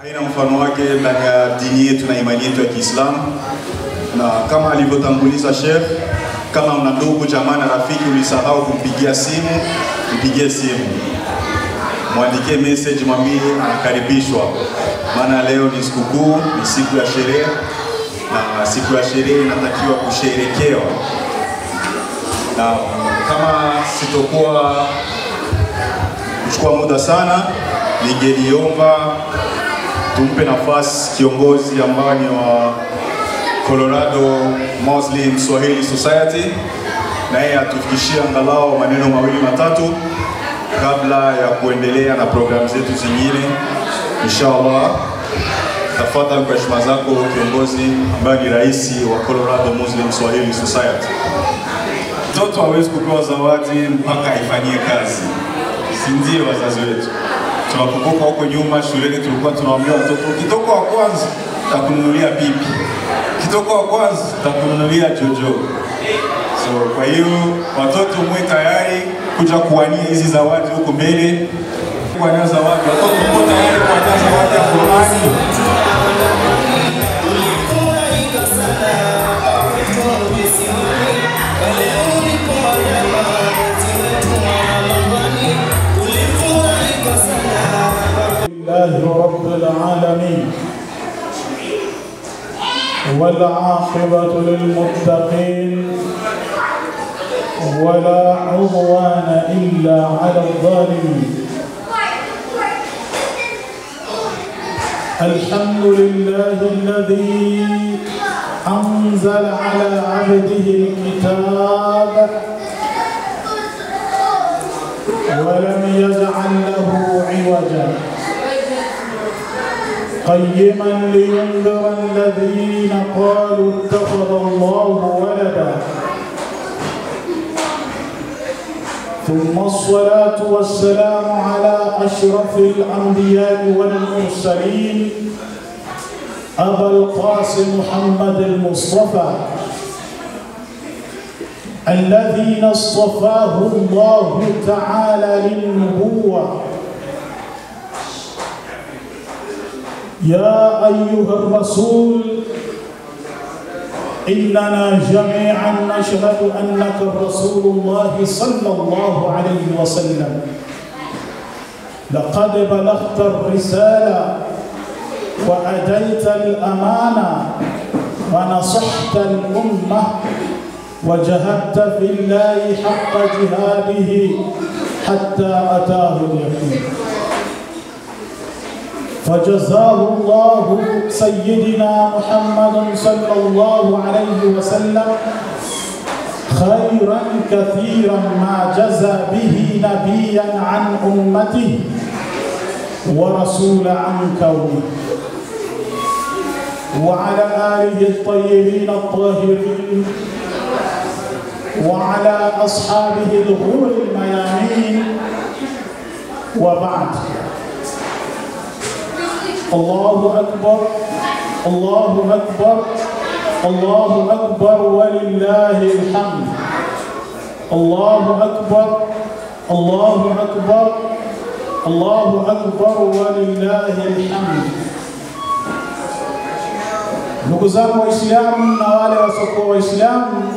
Haina mfano wake ndani ya dini yetu na imani yetu ya Kiislamu. Na kama alivyotanguliza Sheikh, kama una ndugu jamaa na rafiki ulisahau kumpigia simu, mpigie simu. Mwandikie message, mwambie anakaribishwa. Maana leo ni sikukuu, ni siku ya sherehe, na siku ya sherehe inatakiwa kusherekewa. Na kama sitokuwa kuchukua muda sana, ningeliomba tumpe nafasi kiongozi ambaye ni wa Colorado Muslim Swahili Society, na yeye atufikishie angalau maneno mawili matatu kabla ya kuendelea na programu zetu zingine inshallah. Tafadhali kwa heshima zako kiongozi ambaye ni rais wa Colorado Muslim Swahili Society. Mtoto hawezi kupewa zawadi mpaka aifanyie kazi. Si ndio wazazi wetu? Tunakumbuka huko nyuma shuleni tulikuwa tunawaambia watoto, ukitoka wa kwanza tutakununulia pipi, ukitoka wa kwanza tutakununulia jojo. So kwa hiyo watoto mwe tayari kuja kuwania hizi zawadi huko mbele. Kuwania zawadi, watoto mko tayari kuwania zawadi ya Qur'ani. رب العالمين والعاقبة للمتقين ولا عدوان إلا على الظالمين. الحمد لله الذي أنزل على عبده الكتاب ولم يجعل له عوجا قيما لينذر الذين قالوا اتخذ الله ولدا. ثم الصلاة والسلام على أشرف الأنبياء والمرسلين أبا القاسم محمد المصطفى الذين اصطفاه الله تعالى للنبوة. يا أيها الرسول إننا جميعا نشهد أنك رسول الله صلى الله عليه وسلم. لقد بلغت الرسالة وأديت الأمانة ونصحت الأمة وجاهدت في الله حق جهاده حتى أتاه اليقين. فجزاه الله سيدنا محمد صلى الله عليه وسلم خيرا كثيرا ما جزى به نبيا عن أمته ورسول عن كونه، وعلى آله الطيبين الطاهرين وعلى أصحابه الغر الميامين. وبعد، الله أكبر الله أكبر الله أكبر ولله الحمد. الله أكبر الله أكبر الله أكبر ولله الحمد. Ndugu zangu Waislamu na wale wasiokuwa Waislamu,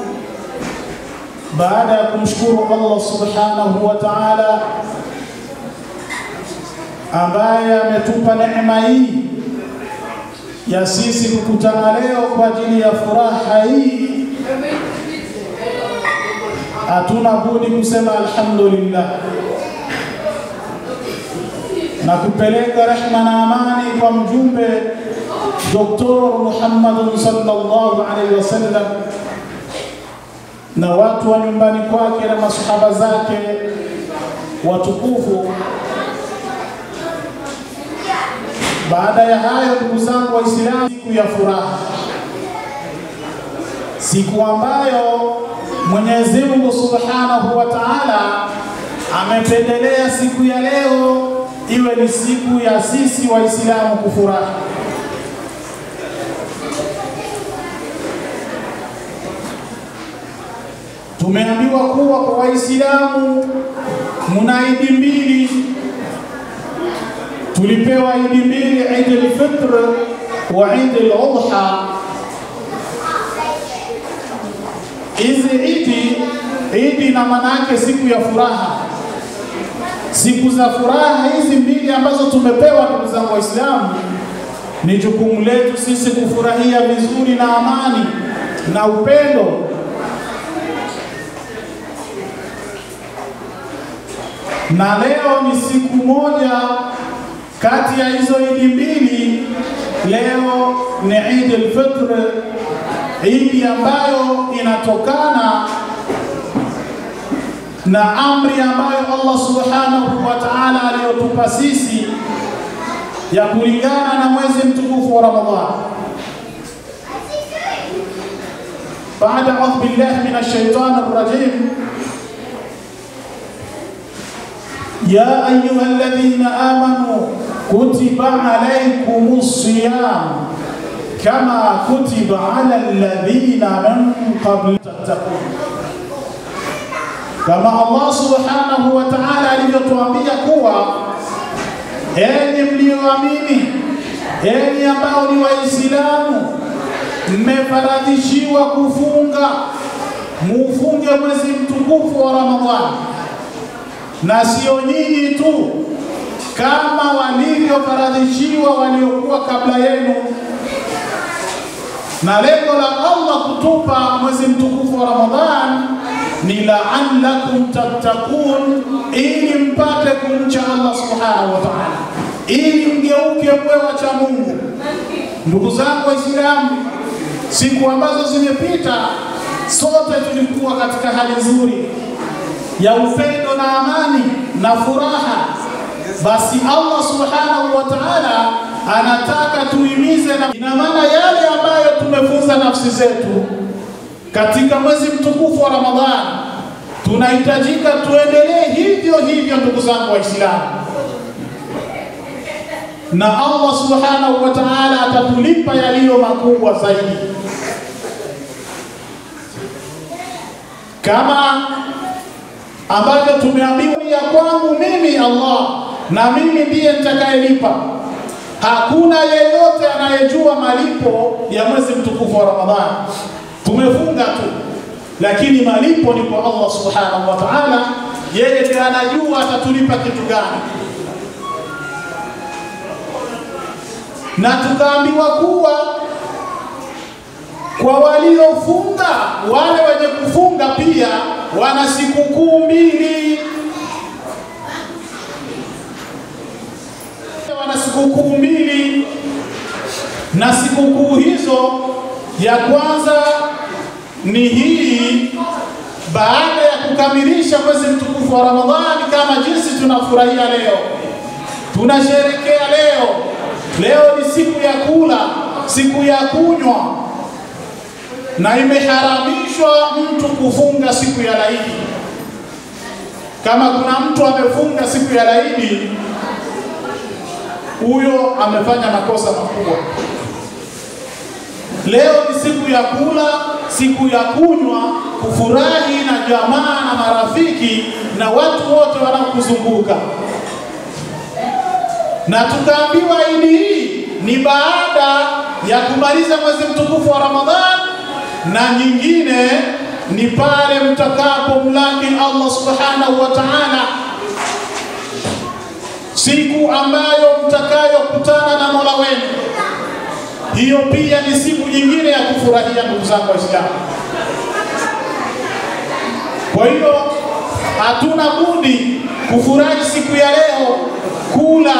baada ya kumshukuru Allah subhanahu wa ta'ala ambaye ametupa neema hii ya sisi kukutana leo kwa ajili ya furaha hii, hatuna budi kusema alhamdulillah na kupeleka rehema na amani kwa mjumbe Dr. Muhammad sallallahu alaihi wasallam na watu wa nyumbani kwake na masahaba zake watukufu. Baada ya hayo, ndugu zangu Waislamu, siku ya furaha, siku ambayo Mwenyezi Mungu Subhanahu wa Ta'ala amependelea siku ya leo iwe ni siku ya sisi Waislamu kufurahi. Tumeambiwa kuwa kwa Waislamu mna idi mbili tulipewa idi mbili, Eid al-Fitr wa Eid al-Adha. Hizi idi na maana yake siku ya furaha, siku za furaha hizi mbili ambazo tumepewa. Ndugu zangu Waislamu, ni jukumu letu sisi kufurahia vizuri na amani na upendo. Na leo ni siku moja kati ya hizo idi mbili. Leo ni Eid al-Fitr, idi ambayo inatokana na amri ambayo Allah subhanahu wa ta'ala aliyotupa sisi ya kulingana na mwezi mtukufu wa Ramadhan. Baada a'udhu billahi minash shaitanir rajim. Ya ayyuhalladhina amanu kutiba alaykumus siyam kama kutiba ala alladhina min qabli tattaqun. Kama Allah subhanahu wa ta'ala alivyotuambia kuwa enyi mlioamini, enyi ambao ni Waislamu, mmefaradhishiwa kufunga, mufunge mwezi mtukufu wa Ramadhani. Na sio nyinyi tu, kama walivyofaradhishiwa waliokuwa kabla yenu. Na lengo la Allah kutupa mwezi mtukufu wa Ramadhani ni la'allakum tattaqun, ili mpate kumcha Allah subhanahu wa ta'ala, ili mgeuke mwe wacha Mungu. Ndugu zangu Waislamu, siku ambazo zimepita sote tulikuwa katika hali nzuri ya upendo na amani na furaha. Basi Allah subhanahu wa ta'ala anataka tuimize, na ina maana yale ambayo tumefunza nafsi zetu katika mwezi mtukufu wa Ramadhani, tunahitajika tuendelee hivyo hivyo. Ndugu zangu Waislamu, na Allah subhanahu wa ta'ala atatulipa yaliyo makubwa zaidi. Kama ambavyo tumeambiwa ya kwangu mimi Allah, na mimi ndiye nitakayelipa. Hakuna yeyote anayejua malipo ya mwezi mtukufu wa Ramadhani. Tumefunga tu, lakini malipo ni kwa Allah subhanahu wa ta'ala. Yeye ndiye anajua atatulipa kitu gani. Na tukaambiwa kuwa kwa waliofunga, wale wenye kufunga pia wana sikukuu mbili. Wana sikukuu mbili, na sikukuu hizo, ya kwanza ni hii, baada ya kukamilisha mwezi mtukufu wa Ramadhani, kama jinsi tunafurahia leo, tunasherehekea leo. Leo ni siku ya kula, siku ya kunywa, na imeharamishwa mtu kufunga siku ya Laidi. Kama kuna mtu amefunga siku ya Laidi, huyo amefanya makosa makubwa. Leo ni siku ya kula, siku ya kunywa, kufurahi na jamaa na marafiki na watu wote wanaokuzunguka. Na tukaambiwa idi hii ni baada ya kumaliza mwezi mtukufu wa Ramadhani, na nyingine ni pale mtakapomlaki Allah subhanahu wa ta'ala, siku ambayo mtakayokutana na Mola wenu. Hiyo pia ni siku nyingine ya kufurahia, ndugu zangu Waislamu. Kwa hiyo hatuna budi kufurahi siku ya leo, kula,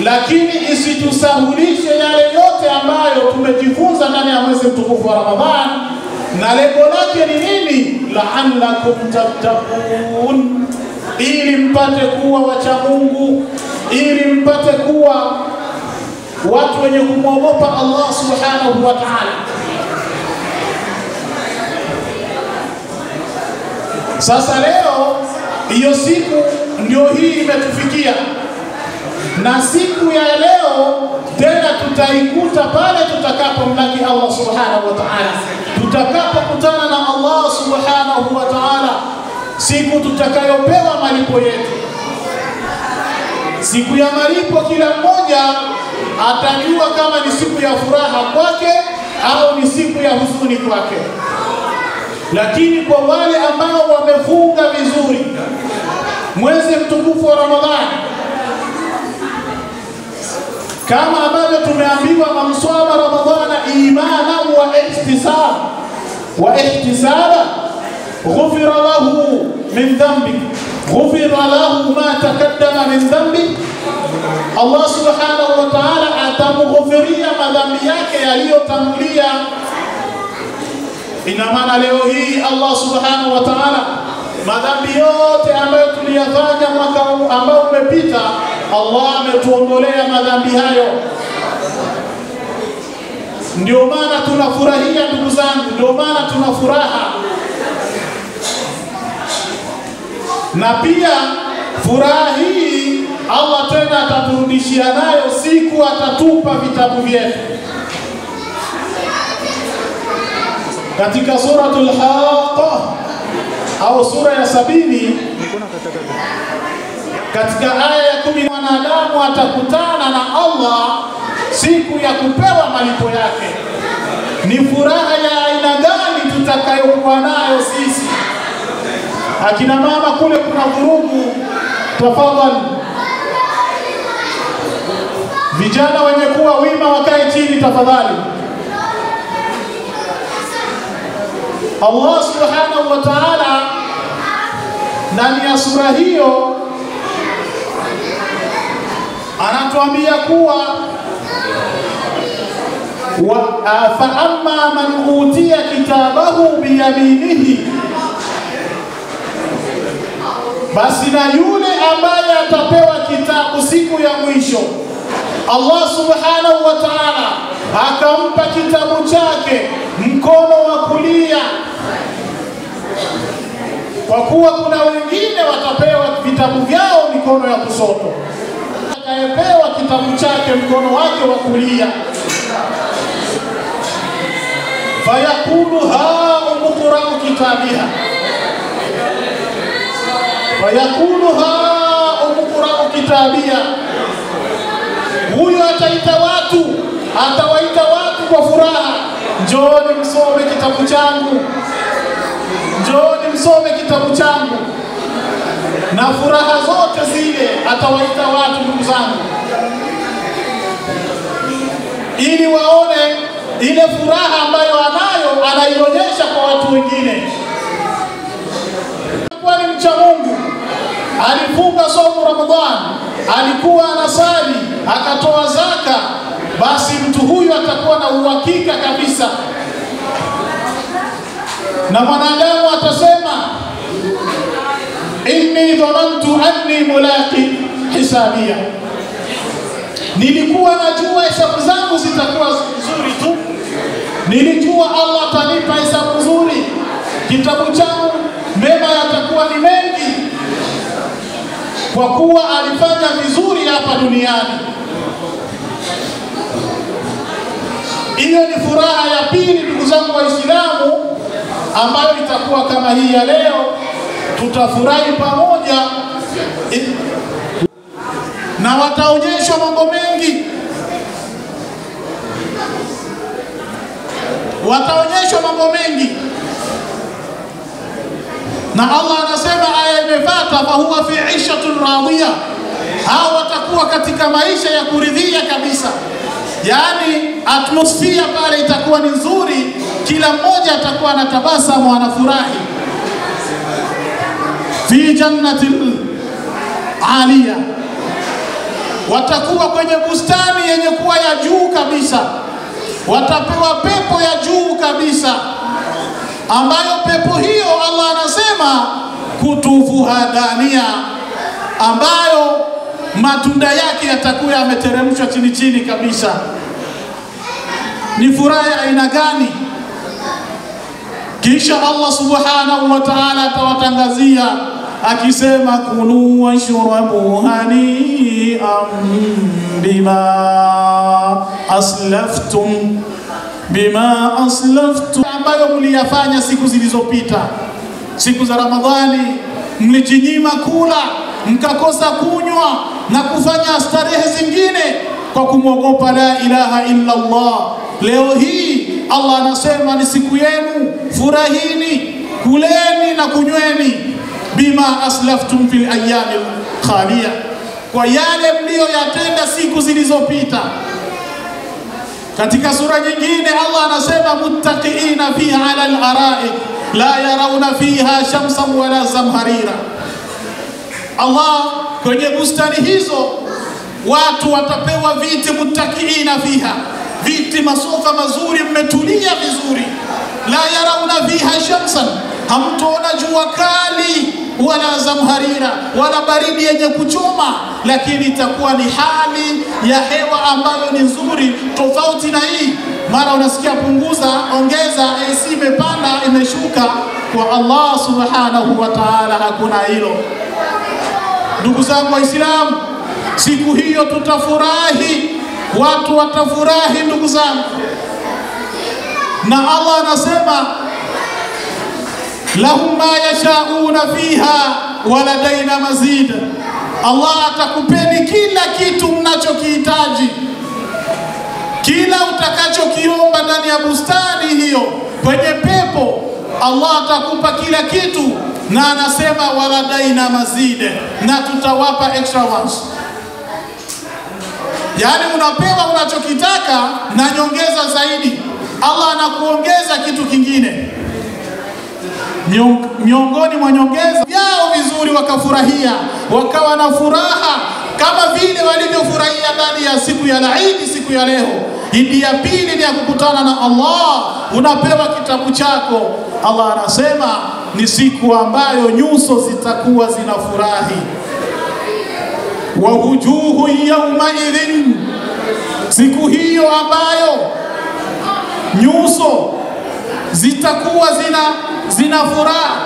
lakini isitusahulishe yale yote ambayo tumejifunza ndani ya mwezi mtukufu wa Ramadhani. Na lengo lake ni nini? La'allakum tattaqun, ili mpate kuwa wacha Mungu, ili mpate kuwa watu wenye kumwogopa Allah subhanahu wa ta'ala. Sasa leo hiyo siku ndio hii imetufikia, na siku ya leo tena tutaikuta pale tutakapomlaki Allah subhanahu wa ta'ala, tutakapokutana na Allah subhanahu wa ta'ala, siku tutakayopewa malipo yetu, Siku ya malipo kila mmoja atajua kama ni siku ya furaha kwake au ni siku ya huzuni kwake. Lakini kwa wale ambao wamefunga vizuri mwezi mtukufu wa Ramadhani, kama ambavyo tumeambiwa man swama Ramadhana imanan wa ihtisaba ghufira lahu min dhanbi, ghufira lahu ma taqaddama min dhanbi. Allah subhanahu wa ta'ala atamghufiria madhambi yake yaliyotangulia. Ina maana leo hii Allah subhanahu wa ta'ala madhambi yote ambayo tuliyafanya mwaka ambao umepita, Allah ametuondolea madhambi hayo. Ndio maana tunafurahia ndugu zangu, ndio maana tuna furaha. Na pia furaha hii Allah tena ataturudishia nayo siku atatupa vitabu vyetu. Katika suratul Haqqah au sura ya 70 katika aya ya 10, mwanadamu atakutana na Allah siku ya kupewa malipo yake. Ni furaha ya aina gani tutakayokuwa nayo sisi? Akina mama kule kuna vurugu, tafadhali vijana wenye kuwa wima wakae chini tafadhali. Allah subhanahu wa ta'ala ndani ya sura hiyo anatuambia kuwa fa amma man utiya kitabahu biyaminihi, basi na yule ambaye atapewa kitabu siku ya mwisho, Allah subhanahu wa ta'ala akampa kitabu chake mkono wa kulia. Kwa kuwa kuna wengine watapewa vitabu vyao mikono ya kushoto, atakayepewa kitabu chake mkono wake wa kulia, fayaqulu ha umqra'u kitabiha, fayaqulu ha umqra'u kitabiha. Huyo atawaita watu kwa furaha, njooni msome kitabu changu, njooni msome kitabu changu. Na furaha zote zile atawaita watu, ndugu zangu, ili waone ile furaha ambayo anayo, anaionyesha kwa watu wengine. Kwa ni mcha Mungu, alifunga somo Ramadhani, alikuwa anasali, akatoa zaka, basi mtu huyu atakuwa na uhakika kabisa. Na mwanadamu atasema inni dhanantu anni mulaqi hisabia, nilikuwa najua hesabu zangu zitakuwa nzuri tu, nilijua Allah atanipa hesabu nzuri, kitabu changu mema yatakuwa ni mengi, kwa kuwa alifanya vizuri hapa duniani. Hiyo ni furaha ya pili, ndugu zangu Waislamu, ambayo itakuwa kama hii ya leo. Tutafurahi pamoja na wataonyeshwa mambo mengi, wataonyeshwa mambo mengi. Na Allah anasema aya imefuata, fa huwa fi 'ishatin radiyah, hao watakuwa katika maisha ya kuridhia kabisa. Yani atmosphere pale itakuwa ni nzuri, kila mmoja atakuwa anatabasamu, anafurahi. Fi jannatil aliya, watakuwa kwenye bustani yenye kuwa ya juu kabisa, watapewa pepo ya juu kabisa, ambayo pepo hiyo Allah anasema kutufuha dania, ambayo matunda yake yatakuwa yameteremshwa chini chini kabisa. Ni furaha ya aina gani? Kisha Allah subhanahu wa ta'ala atawatangazia akisema kulu washrabu hani'an bima aslaftum, ambayo mliyafanya siku zilizopita. Siku za Ramadhani mlijinyima kula, mkakosa kunywa na kufanya starehe zingine kwa kumwogopa la ilaha illa Allah. Leo hii Allah anasema ni siku yenu, furahini, kuleni na kunyweni, bima aslaftum fil ayyamil khaliya, kwa yale mlioyatenda siku zilizopita. Katika sura nyingine Allah anasema muttaqiina fiha ala al-ara'ik la yarawna fiha shamsan wala zamharira. Allah kwenye bustani hizo watu watapewa viti, muttaqiina fiha, viti masofa mazuri, mmetulia vizuri. La yarawna fiha shamsan, hamtona jua kali, wala zamharira, wala baridi yenye kuchoma, lakini itakuwa ni hali ya hewa ambayo ni nzuri, tofauti na hii. Mara unasikia punguza, ongeza, AC imepanda, imeshuka. Kwa Allah subhanahu wa ta'ala hakuna hilo. Ndugu zangu Waislamu, siku hiyo tutafurahi, watu watafurahi ndugu zangu. Na Allah anasema lahum ma yashauna fiha waladaina mazid. Allah atakupeni kila kitu mnachokihitaji, kila utakachokiomba ndani ya bustani hiyo kwenye pepo. Allah atakupa kila kitu, na anasema waladaina mazid, na tutawapa extra ones. Yani unapewa unachokitaka na nyongeza zaidi. Allah anakuongeza kitu kingine. Miongoni mwa nyongeza yao vizuri, wakafurahia, wakawa na furaha kama vile walivyofurahia ndani ya siku ya Eid, siku ya leo. Idi ya pili ni ya kukutana na Allah, unapewa kitabu chako. Allah anasema ni siku ambayo nyuso zitakuwa zinafurahi. Wa wujuhu yawma idhin, siku hiyo ambayo nyuso zitakuwa zina furaha.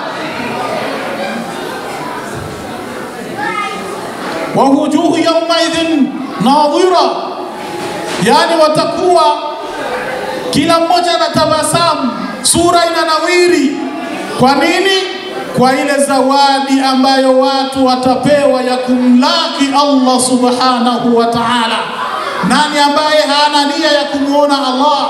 Wa wujuhu yawma idhin nadhira, yani watakuwa kila mmoja anatabasamu, sura inanawiri. Kwa nini? Kwa ile zawadi ambayo watu watapewa ya kumlaki Allah subhanahu wa ta'ala. Nani ambaye hana nia ya kumuona Allah?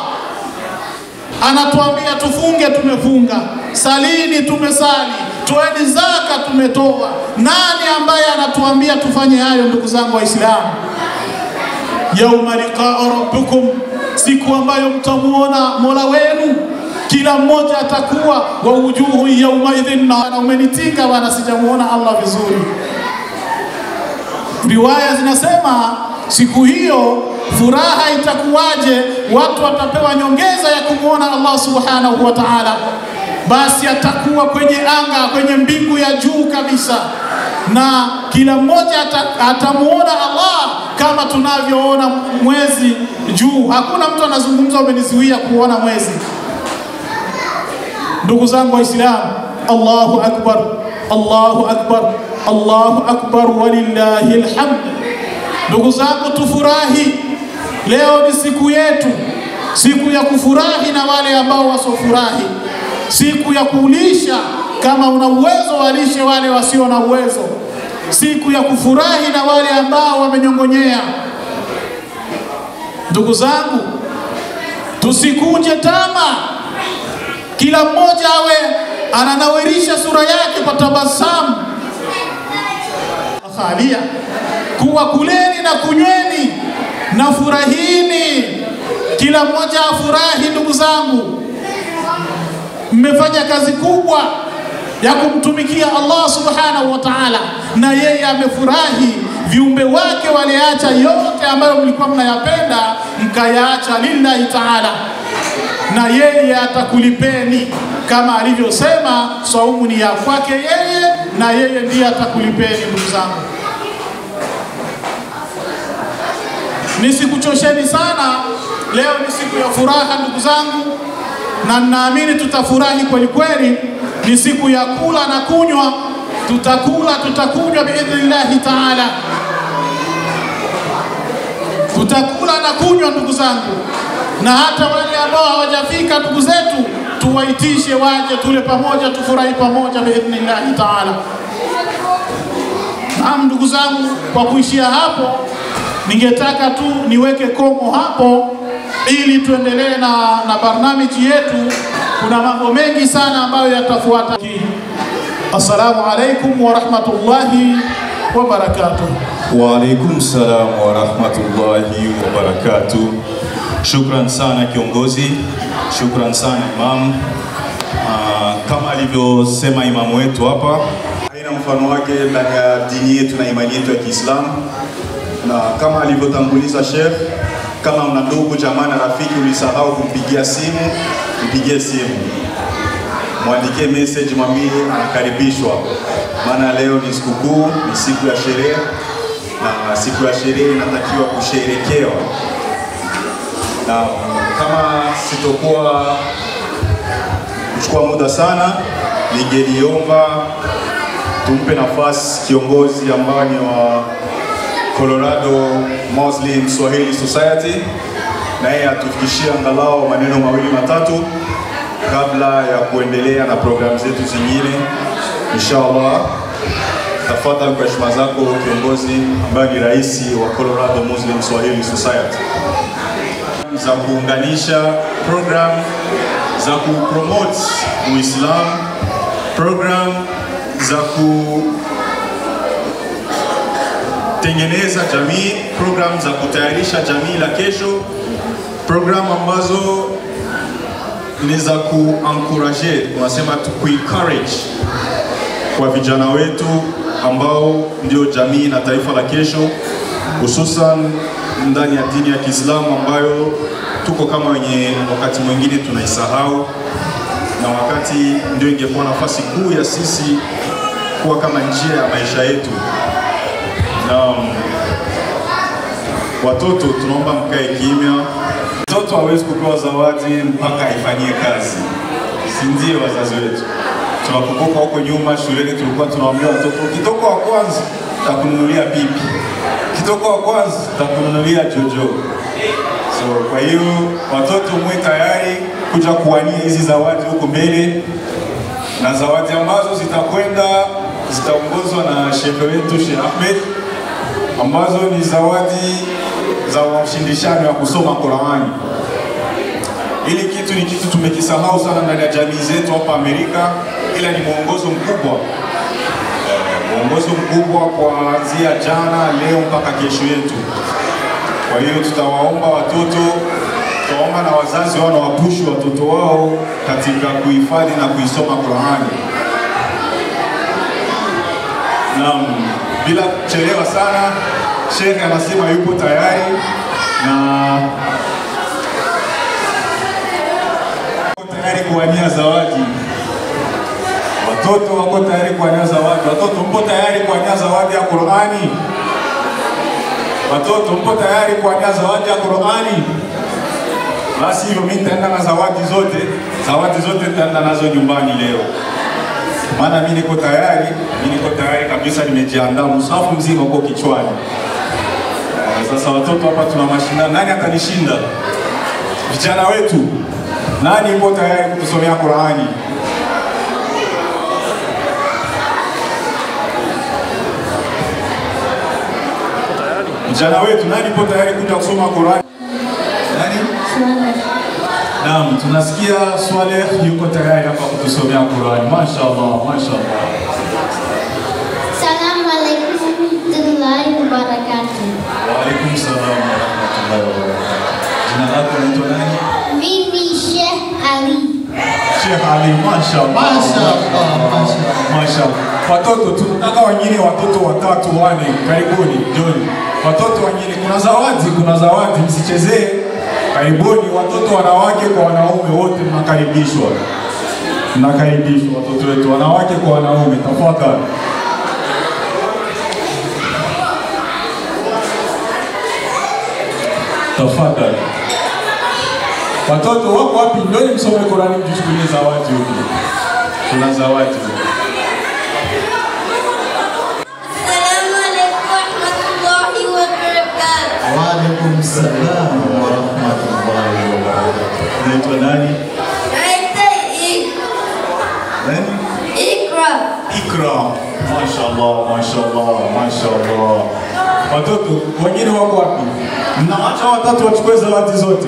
Anatuambia tufunge, tumefunga, salini, tumesali, toeni zaka, tumetoa. Nani ambaye anatuambia tufanye hayo ndugu zangu Waislamu? Yauma liqaa rabbikum, siku ambayo mtamuona Mola wenu, kila mmoja atakuwa wa wujuhu yawma idhin, na umenitika bwana, sijamuona Allah vizuri. Riwaya zinasema siku hiyo furaha itakuwaje? Watu watapewa nyongeza ya kumuona Allah subhanahu wa ta'ala. Basi atakuwa kwenye anga, kwenye mbingu ya juu kabisa, na kila mmoja atamuona Allah kama tunavyoona mwezi juu. Hakuna mtu anazungumza umenizuia kuona mwezi. Ndugu zangu Waislamu, Allahu akbar, Allahu akbar, Allahu akbar, walillahi alhamd. Ndugu zangu, tufurahi. Leo ni siku yetu, siku ya kufurahi na wale ambao wasofurahi, siku ya kulisha kama una uwezo walishe wale wasio na uwezo, siku ya kufurahi na wale ambao wamenyongonyea. Ndugu zangu, tusikunje tama, kila mmoja awe ananawirisha sura yake kwa tabasamu. Khalia, kuwa kuleni na kunyweni na furahini, kila mmoja afurahi. Ndugu zangu, mmefanya kazi kubwa ya kumtumikia Allah subhanahu wa ta'ala, na yeye amefurahi. Viumbe wake waliacha yote ambayo mlikuwa mnayapenda, mkayaacha lillahi ta'ala, na yeye atakulipeni kama alivyosema, saumu ni ya kwake yeye na yeye ndiye atakulipeni. Ndugu zangu, nisikuchosheni sana. Leo ni siku ya furaha ndugu zangu, na naamini tutafurahi kweli kweli. Ni siku ya kula na kunywa, tutakula tutakunywa biidhnillahi ta'ala, tutakula na kunywa ndugu zangu. Na hata wale ambao hawajafika ndugu zetu, tuwaitishe waje tule pamoja, tufurahi pamoja biidhnillahi ta'ala. Ndugu zangu, kwa kuishia hapo, ningetaka tu niweke komo hapo ili tuendelee na barnamiji yetu. Kuna mambo mengi sana ambayo yatafuata. Assalamu alaikum wa rahmatullahi wa barakatuh. Wa alaikum salam wa rahmatullahi wa barakatuh. Shukran sana kiongozi, shukran sana imam. Kama alivyosema imamu wetu hapa, haina mfano wake ndani ya dini yetu na imani yetu ya Kiislamu. Na kama alivyotanguliza Sheikh, kama una ndugu jamaa na rafiki ulisahau kumpigia simu, mpigie simu. Mwandikie message, mwambie anakaribishwa. Maana leo ni sikukuu, ni siku ya sherehe, na siku ya sherehe inatakiwa kusherekewa. Na kama sitokuwa kuchukua muda sana, ningeliomba tumpe nafasi kiongozi ambaye ni wa Colorado Muslim Swahili Society, na yeye atufikishie angalau maneno mawili matatu kabla ya kuendelea na programu zetu zingine inshallah. Tafadhali kwa heshima zako kiongozi ambaye ni rais wa Colorado Muslim Swahili Society, za kuunganisha program za kupromote Uislamu, program za kutengeneza jamii, program za kutayarisha jamii la kesho, program ambazo ni za ku-encourage, tunasema ku-encourage kwa vijana wetu ambao ndio jamii na taifa la kesho, hususan ndani ya dini ya Kiislamu ambayo tuko kama wenye wakati mwingine tunaisahau, na wakati ndio ingekuwa nafasi kuu ya sisi kuwa kama njia ya maisha yetu. Na watoto tunaomba mkae kimya. Mtoto hawezi kupewa zawadi mpaka aifanyie kazi, si ndio wazazi wetu? Tunakumbuka huko nyuma shuleni tulikuwa tunawaambia watoto, kitoko wa kwanza takununulia pipi, kitoko wa kwanza takununulia jojo. So kwa hiyo watoto mwe tayari kuja kuwania hizi zawadi huko mbele, na zawadi ambazo zitaongozwa na Sheikh wetu Sheikh Ahmed, ambazo ni zawadi za ushindishano wa kusoma Qur'ani. Hili kitu ni kitu tumekisahau sana ndani ya jamii zetu hapa Amerika, ila ni mwongozo mkubwa. Mwongozo mkubwa kuanzia jana, leo mpaka kesho yetu. Kwa hiyo tutawaomba watoto, tutaomba na wazazi wao wapushi watoto wao katika kuhifadhi na kuisoma Qur'ani. Naam, bila kuchelewa sana, Sheikh anasema yupo tayari na tayari kuwania zawadi. Watoto wako tayari kuwania zawadi. Watoto mpo tayari kuwania zawadi ya Qur'ani? Watoto mpo tayari kuwania zawadi ya Qur'ani? Basi hivyo mimi nitaenda na zawadi zote nitaenda nazo nyumbani leo. Maana mimi niko tayari kabisa, nimejiandaa, msafu mzima uko kichwani. Sasa watoto hapa tuna mashindano, nani atanishinda? Vijana wetu, nani yuko tayari kutusomea Qur'ani? Vijana wetu, nani yuko tayari kuja kusoma Qur'ani? Nani? Naam, tunasikia Swaleh yuko tayari hapa kutusomea Qur'ani. Mashaallah, mashaallah. Assalamu alaikum warahmatullahi wabarakatuh. Wa alaikum salam wa rahmatullahi wa barakatuh. Jina lako unaitwa nani? Mimi Sheikh Ali. Sheikh Ali, mashaallah. Mashaallah. Watoto tunataka wengine watoto watatu wane, karibuni John. Watoto wengine kuna zawadi msichezee. Karibuni watoto wanawake kwa wanaume wote mnakaribishwa. Mnakaribishwa watoto wetu wanawake kwa wanaume, tafadhali. Tafadhali. Watoto wako wapi? Ndio msome Qur'ani mjichukulie zawadi huko. Kuna zawadi. Assalamu alaikum warahmatullahi wabarakatuh. Wa alaikum salam wa rahmatullahi wa barakatuh. Unaitwa nani? Ikra. Ikra. Mashallah, mashallah, mashallah. Watoto wengine wako wapi? Mnaacha watatu wachukue zawadi zote,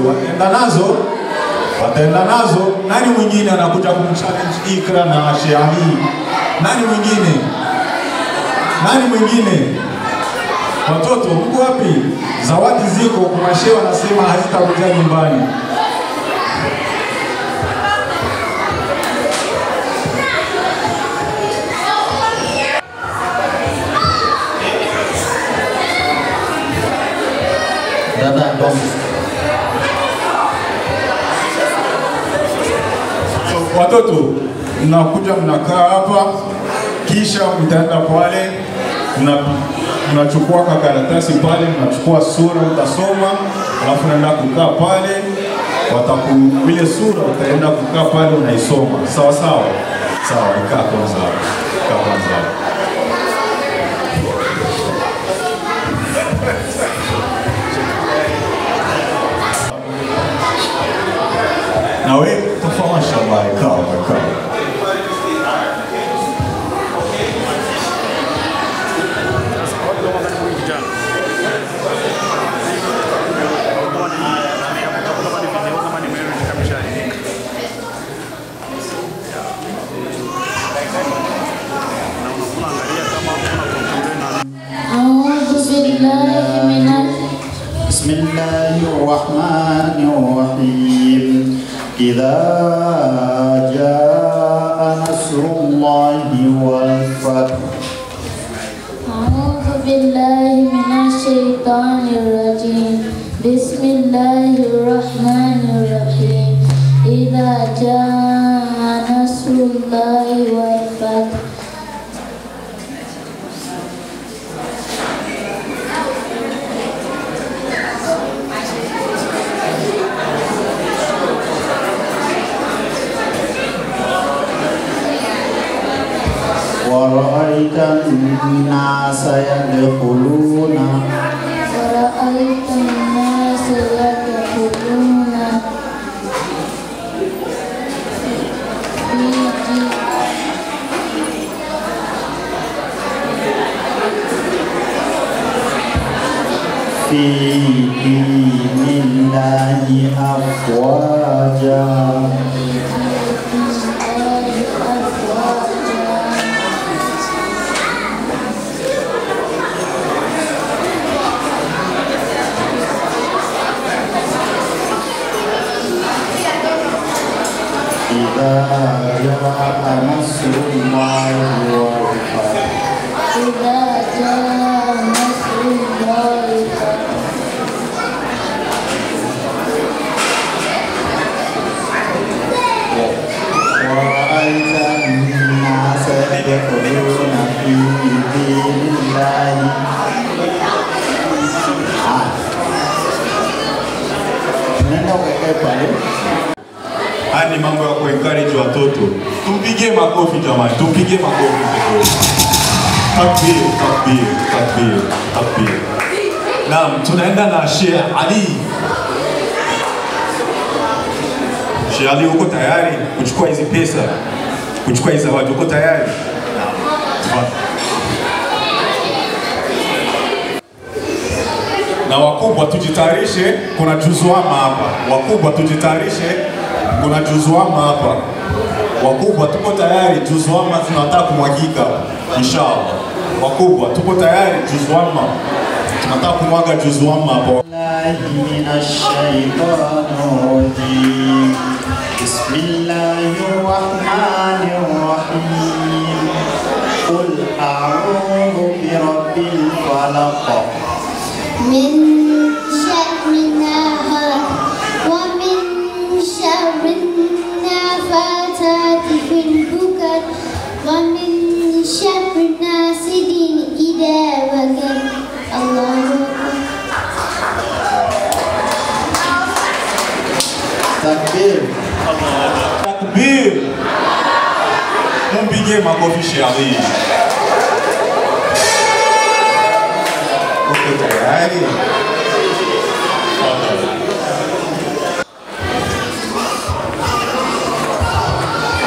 wataenda nazo. Nani mwingine anakuja kumchallenge Ikra na Sheali? Nani mwingine? Watoto mko wapi? Zawadi ziko, kuna shehe wanasema hazitakuja nyumbani. Watoto mnakuja mnakaa hapa, kisha mtaenda pale, mnachukua karatasi pale, mnachukua sura utasoma, alafu naenda kukaa pale, ile sura utaenda kukaa pale unaisoma. Sawa sawa? Sawa, ikaa kwanza. Na wewe tafadhali mashallah, kaa. Bismillahirrahmanirrahim. Idza jaa nasrullahi wal fath. A'udzu billahi minasy syaithanir rajim. Bismillahirrahmanirrahim. Idza jaa nasrullahi wal fath. ورأيت الناس يدخلون في دين الله أفواجا. إذا جاء نصر الله والفتح. إذا جاء نصر الله والفتح. ورأيت الناس يدخلون في دين الله. Nenda ukae pale. Hadi mambo ya kuencourage watoto. Tumpigie makofi jamani, tumpigie makofi. Takbir. Naam, tunaenda na Sheikh Ali. Sheikh Ali, uko tayari kuchukua hizi pesa? Kuchukua hizi zawadi, uko tayari? Naam. Na wakubwa tujitayarishe, kuna juzwama hapa. Wakubwa tujitayarishe, kuna juzwama hapa. Wakubwa tuko tayari, juzwama tunataka kumwagika inshallah. Wakubwa tuko tayari, juzwama tunataka kumwaga juzwama hapa. Bismillahirrahmanirrahim. Qul a'udhu birabbil falaq. من شر ما خلق ومن شر النفاثات في العقد ومن شر حاسد إذا وقب. الله Takbir. Takbir. Mumpigie makofi Sheikh Ali. Uko tayari?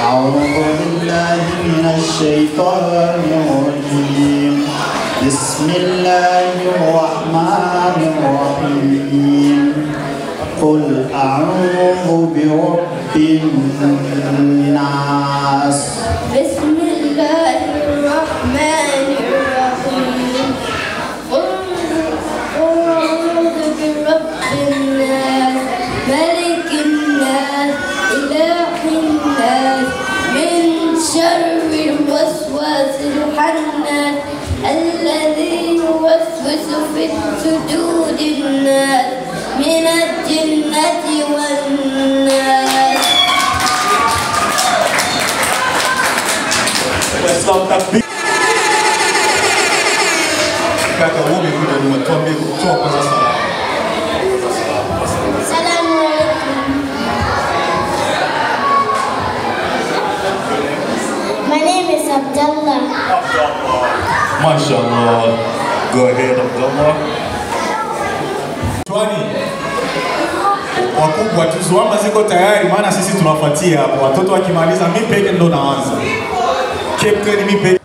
A'udhu billahi minash shaitanir rajim. Bismillahirrahmanirrahim. قل أعوذ برب الناس. بسم الله الرحمن الرحيم. قل أعوذ برب الناس ملك الناس إله الناس من شر الوسواس الخناس الذي يوسوس في صدور الناس من الجنة والناس. Assalamu alaikum. My name is Abdullah. MashaAllah. Go ahead, Abdullah. Twani wakubwa tuzuama ziko tayari, maana sisi tunafuatia hapo. Watoto wakimaliza mimi peke ndo naanza. Captain mimi peke.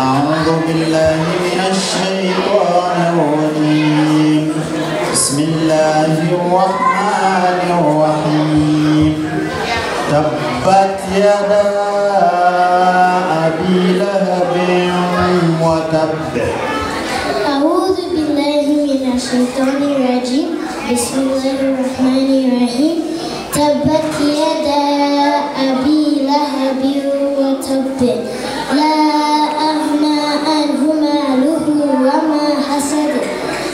أعوذ بالله من الشيطان الرجيم. بسم الله الرحمن الرحيم. تبت يدا أبي لهب وتب. أعوذ بالله من الشيطان الرجيم. بسم الله الرحمن الرحيم. تبت يدا أبي لهب وتب. لا أغنى عنه ماله وما حسب.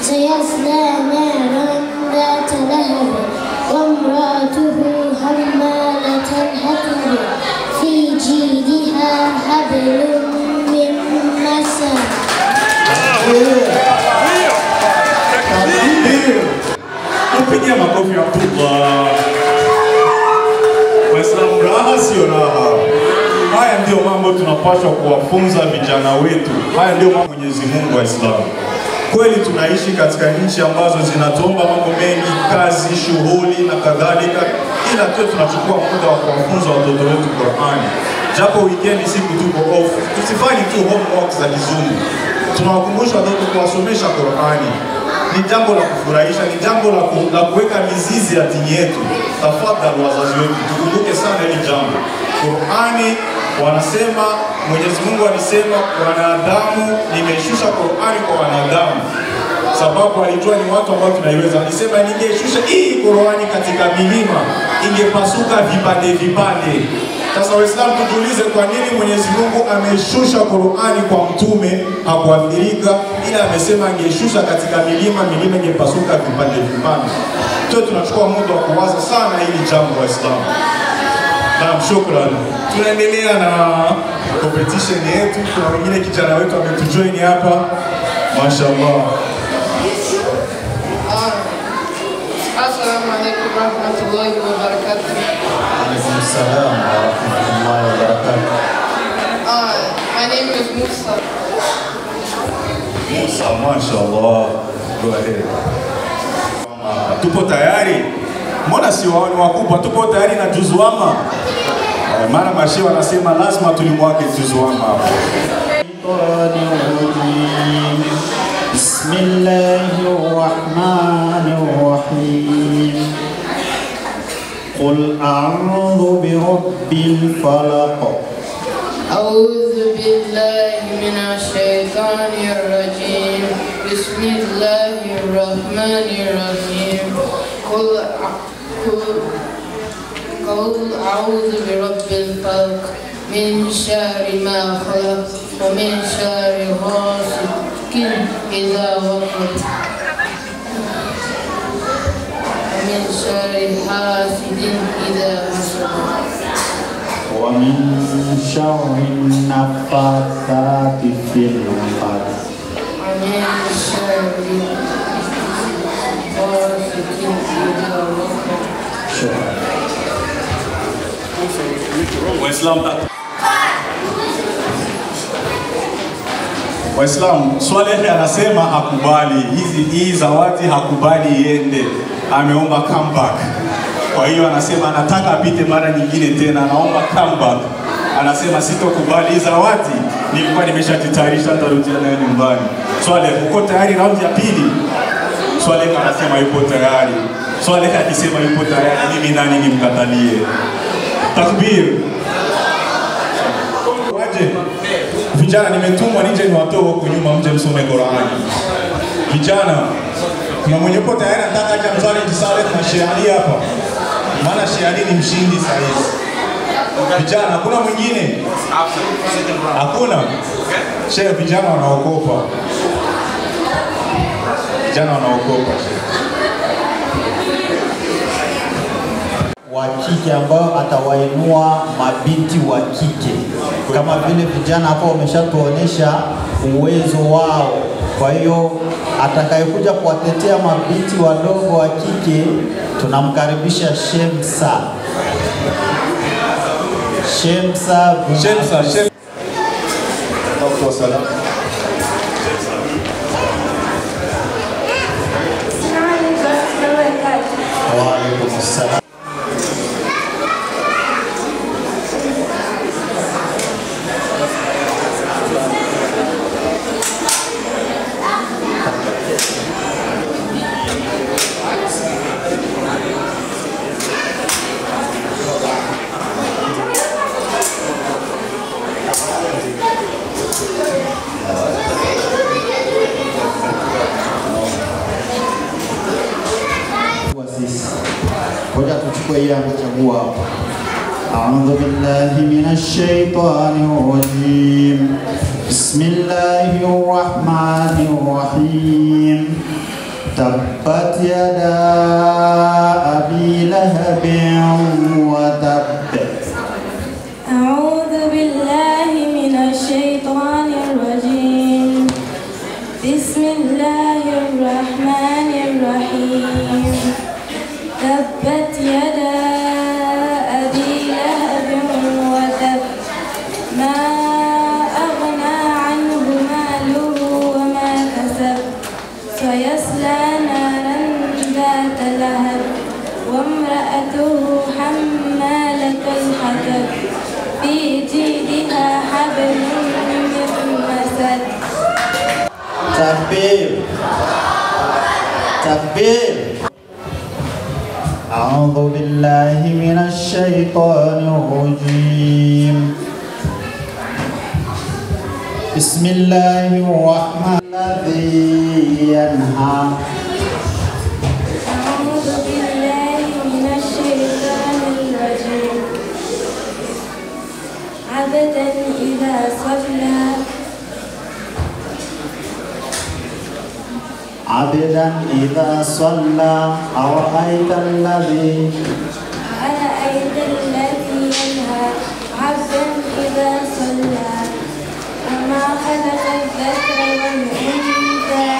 سيصلى نارا ذات لهب وامرأته حمالة الحطب في جيدها حبل من مسد. Mpigia makofi Abdullah. Waislamu, raha sio raha. Haya ndio mambo tunapaswa kuwafunza vijana wetu. Haya ndio mambo Mwenyezi Mungu Waislamu. Kweli tunaishi katika nchi ambazo zinatuomba mambo mengi, kazi, shughuli na kadhalika, ila tu tunachukua muda wa kuwafunza watoto wetu Qur'ani. Japo weekend siku tuko off, tusifanye tu homework za kizungu. Tunawakumbusha watoto kuwasomesha Qur'ani. Ni jambo la kufurahisha, ni jambo la kuweka mizizi ya dini yetu. Tafadhali wazazi wetu, tukumbuke sana hili jambo. Qur'ani wanasema, Mwenyezi Mungu alisema wanadamu, nimeshusha Qur'ani kwa wanadamu. Sababu alijua ni watu ambao tunaiweza. Alisema ningeshusha hii Qur'ani katika milima, ingepasuka vipande vipande. Sasa Waislamu, tujiulize kwa nini Mwenyezi Mungu ameshusha Qur'ani kwa mtume hakuathirika, ila amesema angeshusha katika milima, milima ingepasuka vipande vipande. Tuwe tunachukua muda wa kuwaza sana hili jambo Waislamu. Naam, shukrani. Tunaendelea na competition yetu. Kuna wengine kijana wetu ametujoin hapa. Mashaallah. Assalamu alaikum warahmatullahi wabarakatuh. عليكم السلام ورحمة الله وبركاته. My name is Musa. Musa, mashaallah. Go ahead. Tupo tayari? Mbona si waoni wakubwa? Tupo tayari na juzuama? Mara mashehe wanasema lazima tulimwage juzuama hapa. بسم الله الرحمن الرحيم. قل أعوذ برب الفلق. أعوذ بالله من الشيطان الرجيم. بسم الله الرحمن الرحيم. قل أعوذ برب الفلق من شر ما خلق ومن شر غاسق إذا وقب ومن شر حاسد إذا حسد ومن شر النفاثات في العقد. ومن شر غاسق إذا وقب. شكرا. Waislamu, Swalehe anasema hakubali hii zawadi, hakubali iende, ameomba comeback. Kwa hiyo anasema anataka apite mara nyingine tena, anaomba comeback. Anasema sitokubali hii zawadi, nilikuwa nimeshajitayarisha, nitarudia nayo nyumbani. Swalehe, uko tayari raundi ya pili? Swaleh anasema yupo tayari. Swaleh akisema yupo tayari, mimi nani nimkatalie? Takbir. Waje. Vijana nimetumwa nije niwatoe huko nyuma mje msome Qur'ani. Vijana, kuna mwenye yupo tayari anataka aje mswali Saleh na Sheikh hapa. Maana Sheikh ni mshindi sahihi. Vijana, hakuna mwingine? Hakuna. Sheikh, vijana wanaogopa. Vijana wanaogopa. Wa kike ambao atawainua mabinti wa kike. Kama vile vijana hapo wameshatuonesha uwezo wao. Kwa hiyo atakayekuja kuwatetea mabinti wadogo wa kike tunamkaribisha Shemsa. Shemsa. Dr. Salam. Wa alaikum assalam. أعوذ بالله من الشيطان الرجيم. بسم الله الرحمن الرحيم. تبت يدا أبي لهب وتب. أعوذ بالله من الشيطان الرجيم. بسم الله الرحمن الرحيم. تبت يدا أبي لهب وتب. ما أغنى عنه ماله وما كسب. سيصلى نارا ذات لهب. وامرأته حمالة الحطب. في جيدها حبل من مسد. تكبير. تكبير. أعوذ بالله من الشيطان الرجيم. بسم الله الرحمن الذي ينهى. أعوذ بالله من الشيطان الرجيم. عبدا إذا صلى. عبدا إذا صلى. أرأيت الذي ينهى عبدا إذا صلى. وما خلق الذكر والأنثى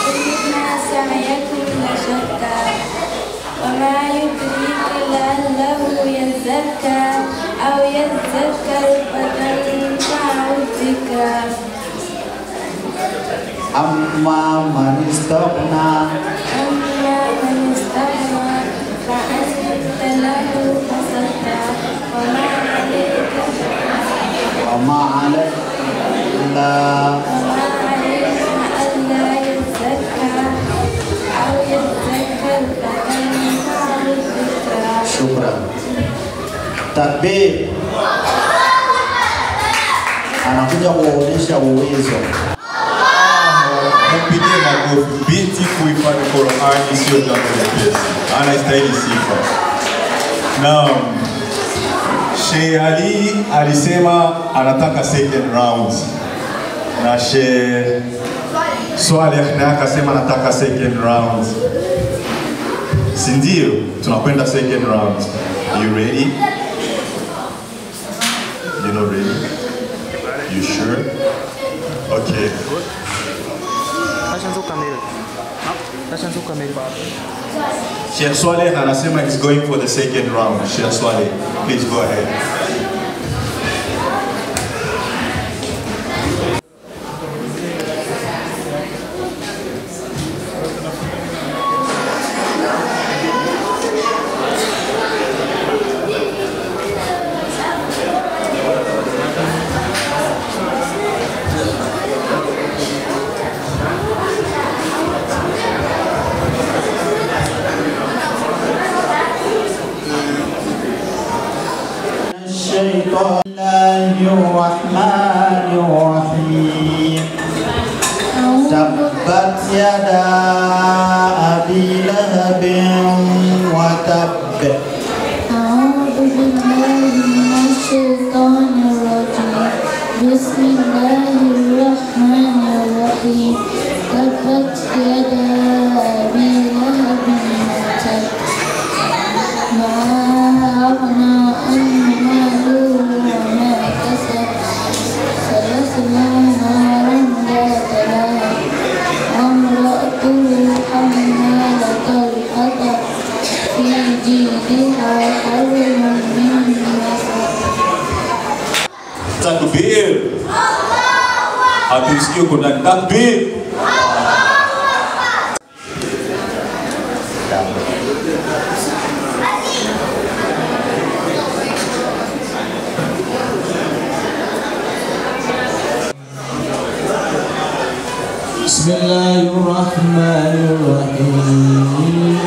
إن سعيكم لشتى. وما يدريك لعله يزكى أو يذكر فتنفعه الذكرى. أما من استغنى. أما من استغنى فأنت له فصدى. وما عليك ألا يزكى أو يذكر فتنفعه الذكرى. شكرا. Takbir. Anakuja kuonyesha uwezo. Mpige makofi. Binti kuhifadhi Qur'ani sio jambo jepesi. Anastahili sifa. Naam. Sheikh Ali alisema anataka second round. Na Sheikh Swaleh naye akasema anataka second round. Si ndio? Tunakwenda second round. Are you ready? You're not ready? You sure? Okay. Sheikh Swaleh anasema he's going for the second round. Sheikh Swaleh, please go ahead. الرحمن الرحيم تبت يدا أبي لهب وتب أعوذ بالله من الشيطان الرجيم بسم الله الرحمن الرحيم تبت يدا أبي لهب وتب ما أغنى عنه ماله وما كسب سيصلى نارا ذات لهب وامرأته حمالة الحطب في جيدها حبل من مسد. Takbir. Hatusikii uko ndani. Takbir. بسم الله الرحمن الرحيم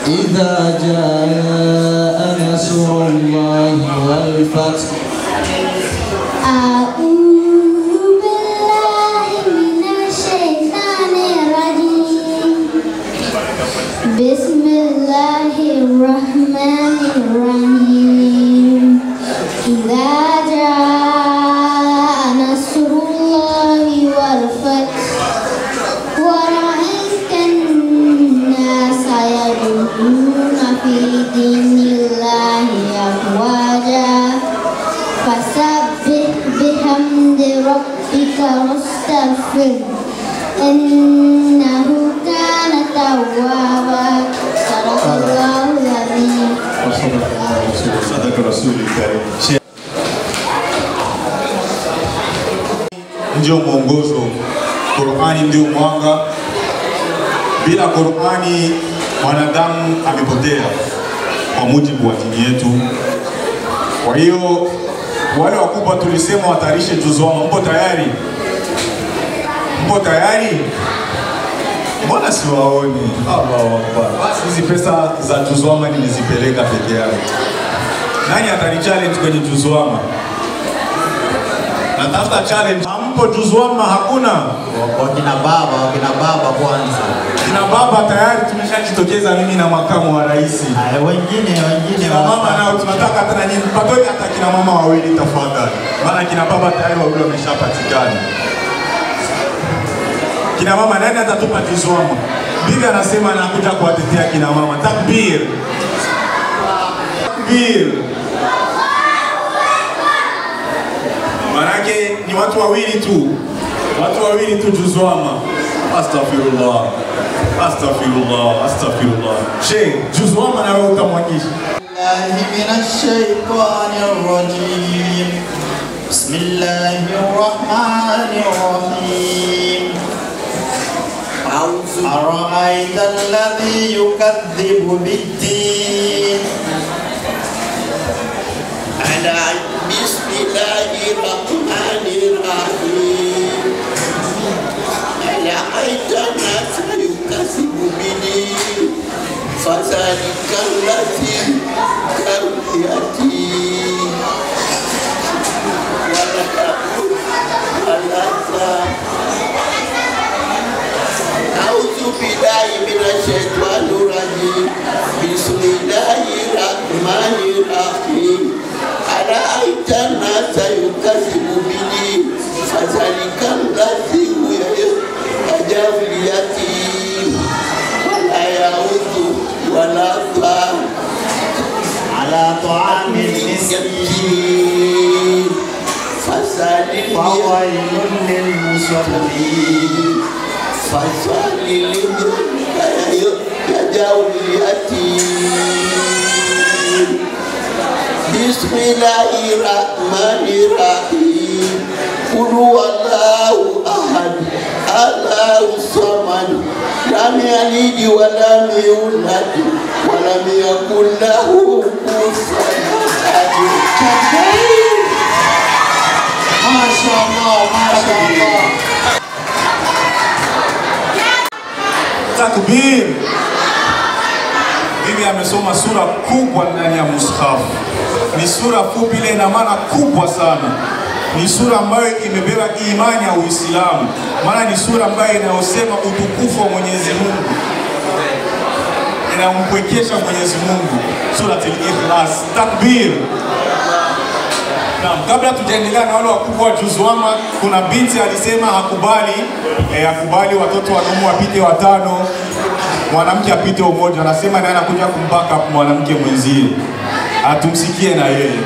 إذا جاء نصر الله والفتح أعوذ بالله من الشيطان الرجيم بسم الله الرحمن الرحيم إذا جاء نصر الله والفتح ورأيت الناس يدخلون في دين الله أفواجا فسبح بحمد ربك واستغفر إنه كان توابا صدق الله العظيم. Sadaka Rasulul Karim. Ndio mwongozo. Qur'ani ndio mwanga. Bila Qur'ani mwanadamu amepotea kwa mujibu wa dini yetu. Kwa hiyo wale wakubwa tulisema watarishe juzwama. Mpo tayari? Mpo tayari? Mbona siwaoni? Allahu Akbar. Basi hizi pesa za juzwama nilizipeleka peke yangu. Nani atani challenge kwenye juzwama? Natafuta challenge. Hampo juzwama hakuna? wakina baba kwanza. Kina baba tayari tumeshajitokeza mimi na makamu wa rais. Wengine Kina mama nao tunataka hata nyinyi mpatoke hata kina mama wawili tafadhali. Maana kina baba tayari wawili wameshapatikana. Kina mama nani atatupa juzwama? Bibi anasema anakuja kuwatetea kina mama. Takbir. Takbir. Manake ni watu wawili tu. Watu wawili tu juzwama. Astaghfirullah. Astaghfirullah. Astaghfirullah. Sheikh, juzwama na wewe utamwagisha. من الشيطان الرجيم بسم الله الرحمن الرحيم أرأيت الذي يكذب بالدين بسم الله الرحمن الرحيم أرأيت الناس يكذب بالدين فذلك الذي كرهيتي أعوذ بالله من الشيطان الرجيم بسم الله الرحمن الرحيم أرأيت الناس يكذب بالدين فذلك الذي يجاب اليتيم ولا يعود ولا طعام على طعام المسكين فويل للمصلين فصل يجاب اليتيم بسم الله الرحمن الرحيم قل هو الله أحد الله الصمد لم يلد ولم يولد ولم يكن له كفوا أحد. ما شاء الله ما شاء الله. Takbir. Bibi amesoma sura kubwa ndani ya mushafu. Ni sura fupi ile ina maana kubwa sana. Ni sura ambayo imebeba imani ya Uislamu. Maana ni sura ambayo inayosema utukufu wa Mwenyezi Mungu. Inampwekesha Mwenyezi Mungu. Suratul Ikhlas. Takbir. Naam, kabla tujaendelea na wale wakubwa wa Juzwama, kuna binti alisema hakubali watoto wanaume wapite 5, mwanamke apite mmoja. Anasema naye anakuja kumbaka mwanamke mwenzie. Atumsikie na yeye.